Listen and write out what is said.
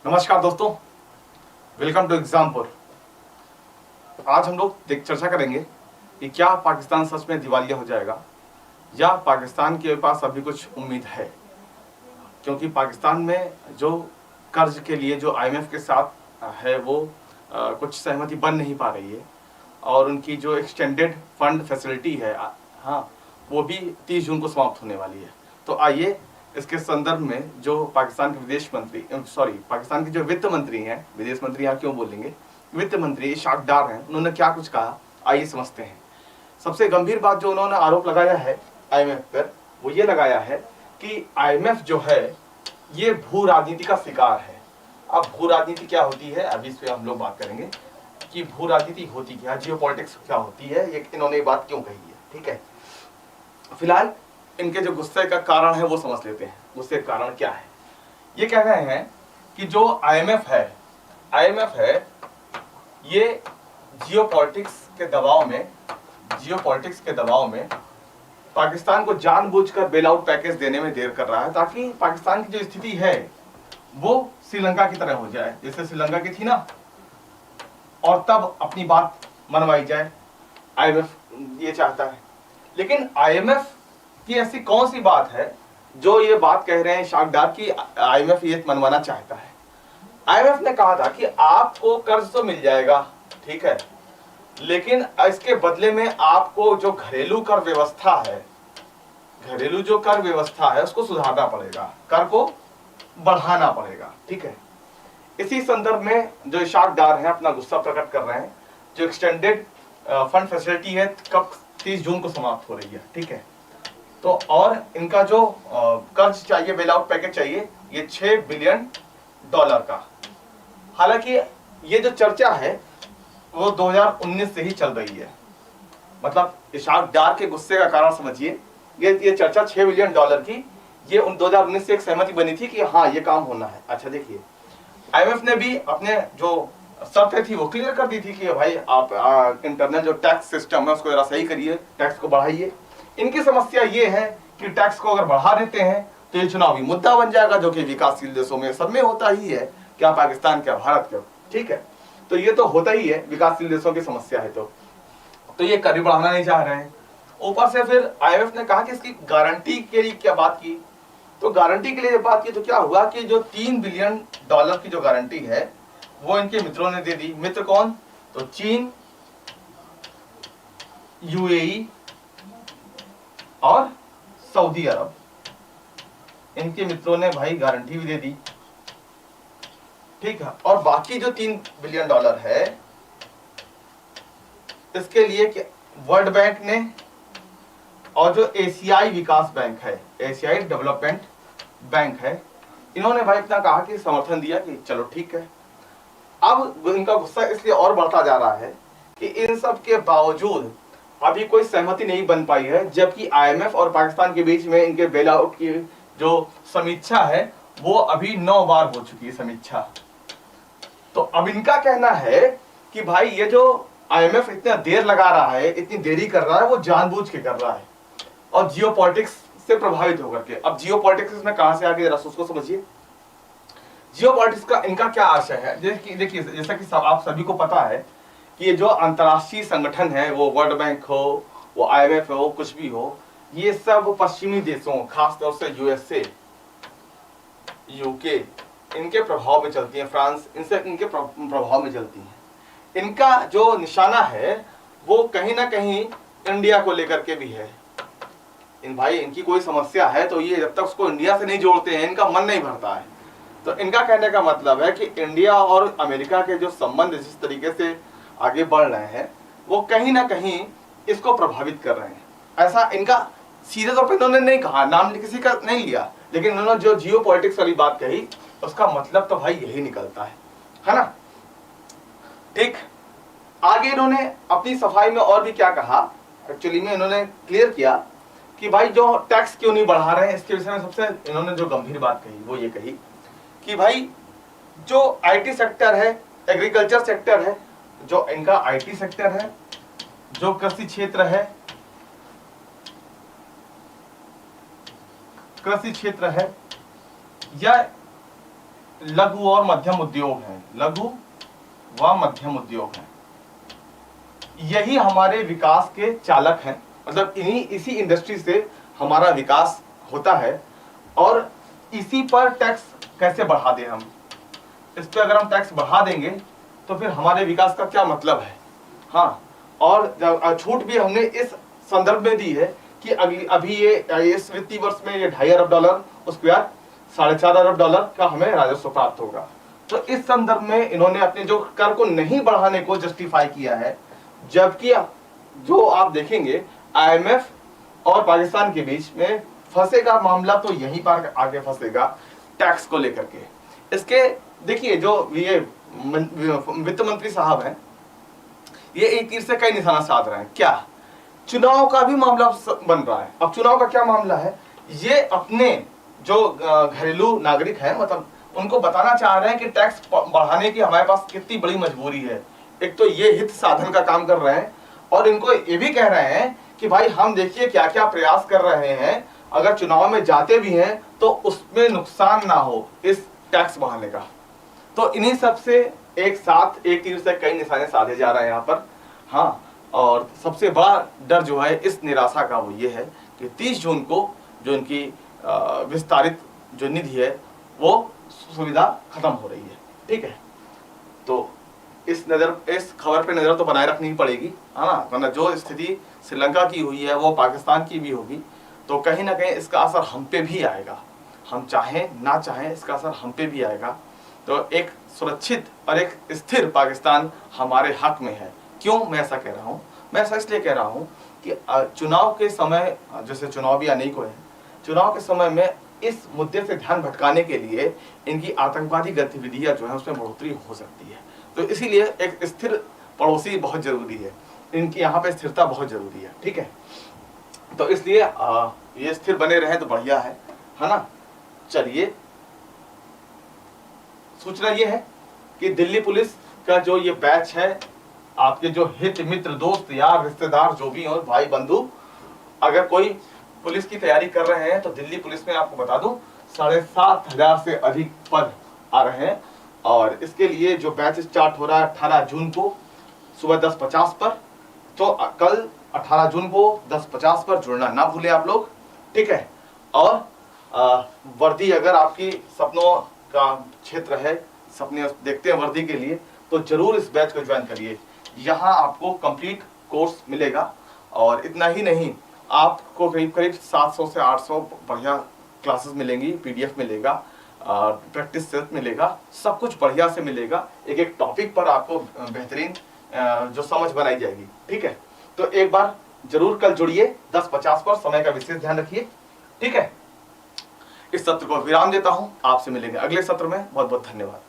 नमस्कार दोस्तों, welcome to Exampur. आज हम लोग चर्चा करेंगे कि क्या पाकिस्तान सच में दिवालिया हो जाएगा या पाकिस्तान के पास अभी कुछ उम्मीद है। क्योंकि पाकिस्तान में जो कर्ज के लिए जो आईएमएफ के साथ है वो कुछ सहमति बन नहीं पा रही है और उनकी जो एक्सटेंडेड फंड फैसिलिटी है वो भी 30 जून को समाप्त होने वाली है। तो आइए इसके संदर्भ में जो पाकिस्तान के पाकिस्तान के जो वित्त मंत्री हैं, विदेश मंत्री यहाँ क्यों बोलेंगे, वित्त मंत्री इशाक डार हैं, उन्होंने क्या कुछ कहा आइए समझते हैं। सबसे गंभीर बात जो उन्होंने आरोप लगाया है आईएमएफ पर, वो ये लगाया है कि आईएमएफ जो है ये भू राजनीति का शिकार है। अब भू राजनीति क्या होती है, अभी इस पर हम लोग बात करेंगे कि भू राजनीति होती क्या, जियोपॉलिटिक्स क्या होती है, ये इन्होंने ये बात क्यों कही है। ठीक है, फिलहाल इनके जो गुस्से का कारण है वो समझ लेते हैं। गुस्से का कारण क्या है, ये कह रहे हैं कि जो आईएमएफ है ये जियोपॉलिटिक्स के दबाव में पाकिस्तान को जानबूझकर बेल आउट पैकेज देने में देर कर रहा है, ताकि पाकिस्तान की जो स्थिति है वो श्रीलंका की तरह हो जाए, जैसे श्रीलंका की थी ना, और तब अपनी बात मनवाई जाए। आईएमएफ ये चाहता है। लेकिन आईएमएफ की ऐसी कौन सी बात है जो ये बात कह रहे हैं इशाक डार की आईएमएफ ये मनवाना चाहता है। आईएमएफ ने कहा था कि आपको कर्ज तो मिल जाएगा, ठीक है, लेकिन इसके बदले में आपको जो घरेलू कर व्यवस्था है उसको सुधारना पड़ेगा, कर को बढ़ाना पड़ेगा। ठीक है, इसी संदर्भ में जो इशाक डार हैं अपना गुस्सा प्रकट कर रहे हैं। जो एक्सटेंडेड फंड फैसिलिटी है कब 30 जून को समाप्त हो रही है। ठीक है, तो और इनका जो कर्ज चाहिए, बेल आउट पैकेज चाहिए, ये $6 बिलियन का। हालांकि ये जो चर्चा है वो 2019 से ही चल रही है। मतलब इशाक डार के गुस्से का कारण समझिए, ये चर्चा $6 बिलियन की ये 2019 से एक सहमति बनी थी कि हाँ ये काम होना है। अच्छा देखिए, आईएमएफ ने भी अपने जो शर्तें थी वो क्लियर कर दी थी कि भाई आप इंटरनल जो टैक्स सिस्टम है उसको जरा सही करिए, टैक्स को बढ़ाइए। इनकी समस्या ये है कि टैक्स को अगर बढ़ा देते हैं तो ये चुनावी मुद्दा बन जाएगा, जो कि विकासशील देशों में सब में होता ही है, क्या पाकिस्तान क्या भारत क्या। ठीक है, तो ये तो होता ही है, विकासशील देशों की समस्या है। तो ये कर बढ़ाना नहीं चाह रहे हैं। ऊपर से फिर आईएमएफ ने कहा कि इसकी गारंटी के लिए क्या बात की, तो गारंटी के लिए बात की तो क्या हुआ कि जो $3 बिलियन की जो गारंटी है वो इनके मित्रों ने दे दी। मित्र कौन, तो चीन, यूएई और सऊदी अरब, इनके मित्रों ने भाई गारंटी भी दे दी। ठीक है, और बाकी जो $3 बिलियन है इसके लिए वर्ल्ड बैंक ने और जो एशियाई विकास बैंक है, एशियाई डेवलपमेंट बैंक है, इन्होंने भाई इतना कहा कि समर्थन दिया कि चलो ठीक है। अब इनका गुस्सा इसलिए और बढ़ता जा रहा है कि इन सब के बावजूद अभी कोई सहमति नहीं बन पाई है, जबकि आईएमएफ और पाकिस्तान के बीच में इनके बेल आउट की जो समीक्षा है वो अभी 9 बार हो चुकी है समीक्षा। तो अब इनका कहना है कि भाई ये जो आईएमएफ इतना देर लगा रहा है, इतनी देरी कर रहा है, वो जानबूझ के कर रहा है और जियोपॉलिटिक्स से प्रभावित होकर के। अब जियोपॉलिटिक्स इसमें कहां से आ गई, जरा उसको समझिए। जियोपॉलिटिक्स का इनका क्या आशय है, देखिए जैसा कि आप सभी को पता है कि ये जो अंतर्राष्ट्रीय संगठन है, वो वर्ल्ड बैंक हो, वो आईएमएफ हो, कुछ भी हो, ये सब पश्चिमी देशों, खासतौर से यूएसए, यूके, इनके प्रभाव में चलती है, फ्रांस, इनके प्रभाव में चलती है। इनका जो निशाना है वो कहीं ना कहीं इंडिया को लेकर के भी है। इनकी कोई समस्या है तो ये जब तक उसको इंडिया से नहीं जोड़ते हैं इनका मन नहीं भरता है। तो इनका कहने का मतलब है कि इंडिया और अमेरिका के जो संबंध जिस तरीके से आगे बढ़ रहे हैं वो कहीं ना कहीं इसको प्रभावित कर रहे हैं। ऐसा इनका सीधे तौर पर इन्होंने नहीं कहा, नाम किसी का नहीं लिया, लेकिन इन्होंने जो जियोपॉलिटिक्स वाली बात कही उसका मतलब तो भाई यही निकलता है ना। ठीक, आगे इन्होंने अपनी सफाई में और भी क्या कहा, एक्चुअली में इन्होंने क्लियर किया कि भाई जो टैक्स क्यों नहीं बढ़ा रहे हैं, इसके विषय में सबसे इन्होंने जो गंभीर बात कही वो ये कही कि भाई जो आईटी सेक्टर है, एग्रीकल्चर सेक्टर है, जो इनका आईटी सेक्टर है, जो कृषि क्षेत्र है या लघु और मध्यम उद्योग हैं, लघु व मध्यम उद्योग हैं, यही हमारे विकास के चालक हैं। मतलब इसी इंडस्ट्री से हमारा विकास होता है। और इसी पर टैक्स कैसे बढ़ा दें हम, इस पर अगर हम टैक्स बढ़ा देंगे तो फिर हमारे विकास का क्या मतलब है। हाँ, और छूट भी हमने इस संदर्भ में दी है कि अभी ये इस वित्तीय वर्ष में ये $2.5 अरब उसके बाद $4.5 अरब का हमें राजस्व प्राप्त होगा। तो इस संदर्भ में इन्होंने अपने जो कर को नहीं बढ़ाने को जस्टिफाई किया है, जबकि जो आप देखेंगे IMF और पाकिस्तान के बीच में फंसेगा मामला तो यहीं पर आगे फंसेगा टैक्स को लेकर के। इसके देखिए जो ये वित्त मंत्री साहब हैं, ये एक तीर से कई निशाना साध रहे हैं। क्या चुनाव का भी मामला बन रहा है। अब चुनाव का क्या मामला है, ये अपने जो घरेलू नागरिक हैं, मतलब उनको बताना चाह रहे हैं कि टैक्स बढ़ाने की हमारे पास कितनी बड़ी मजबूरी है। एक तो ये हित साधन का काम कर रहे हैं और इनको ये भी कह रहे हैं कि भाई हम देखिए क्या क्या प्रयास कर रहे हैं, अगर चुनाव में जाते भी हैं तो उसमें नुकसान ना हो इस टैक्स बढ़ाने का। तो इन्हीं सब से एक साथ एक तीर से कई निशाने साधे जा रहे हैं यहाँ पर। हाँ, और सबसे बड़ा डर जो है इस निराशा का वो ये है कि 30 जून को जो इनकी विस्तारित जो निधि है वो सुविधा खत्म हो रही है। ठीक है, तो इस खबर पे नजर तो बनाए रखनी ही पड़ेगी, है ना, वरना जो स्थिति श्रीलंका की हुई है वो पाकिस्तान की भी होगी। तो कहीं ना कहीं इसका असर हम पे भी आएगा, हम चाहें ना चाहें इसका असर हम पे भी आएगा। तो एक सुरक्षित और एक स्थिर पाकिस्तान हमारे हक में है। क्यों मैं ऐसा कह रहा हूँ, मैं ऐसा इसलिए कह रहा हूँ कि चुनाव के समय, जैसे चुनाव भी आने को है, चुनाव के समय में इस मुद्दे से ध्यान भटकाने के लिए इनकी आतंकवादी गतिविधियां जो है उसमें बढ़ोतरी हो सकती है। तो इसीलिए एक स्थिर पड़ोसी बहुत जरूरी है, इनकी यहाँ पे स्थिरता बहुत जरूरी है। ठीक है, तो इसलिए ये स्थिर बने रहे तो बढ़िया है ना। चलिए, सूचना ये है कि दिल्ली पुलिस का जो ये बैच है, आपके जो हित मित्र दोस्त यार रिश्तेदार जो भी हो, भाई बंधु, अगर कोई पुलिस की तैयारी कर रहे हैं तो दिल्ली पुलिस में आपको बता दूं 7,500 से अधिक पद आ रहे हैं। और इसके लिए जो बैच स्टार्ट हो रहा है 18 जून को सुबह 10:50 पर, तो कल 18 जून को 10:50 पर जुड़ना ना भूलें आप लोग। ठीक है, और वर्दी अगर आपकी सपनों का क्षेत्र है, सपने देखते हैं वर्दी के लिए, तो जरूर इस बैच को ज्वाइन करिए। यहाँ आपको कंप्लीट कोर्स मिलेगा और इतना ही नहीं, आपको करीब 700 से 800 बढ़िया क्लासेस मिलेंगी, PDF मिलेगा, प्रैक्टिस सेट मिलेगा, सब कुछ बढ़िया से मिलेगा। एक एक टॉपिक पर आपको बेहतरीन जो समझ बनाई जाएगी। ठीक है, तो एक बार जरूर कल जुड़िए 10:50 पर, समय का विशेष ध्यान रखिए। ठीक है, इस सत्र को विराम देता हूं, आपसे मिलेंगे अगले सत्र में। बहुत बहुत धन्यवाद।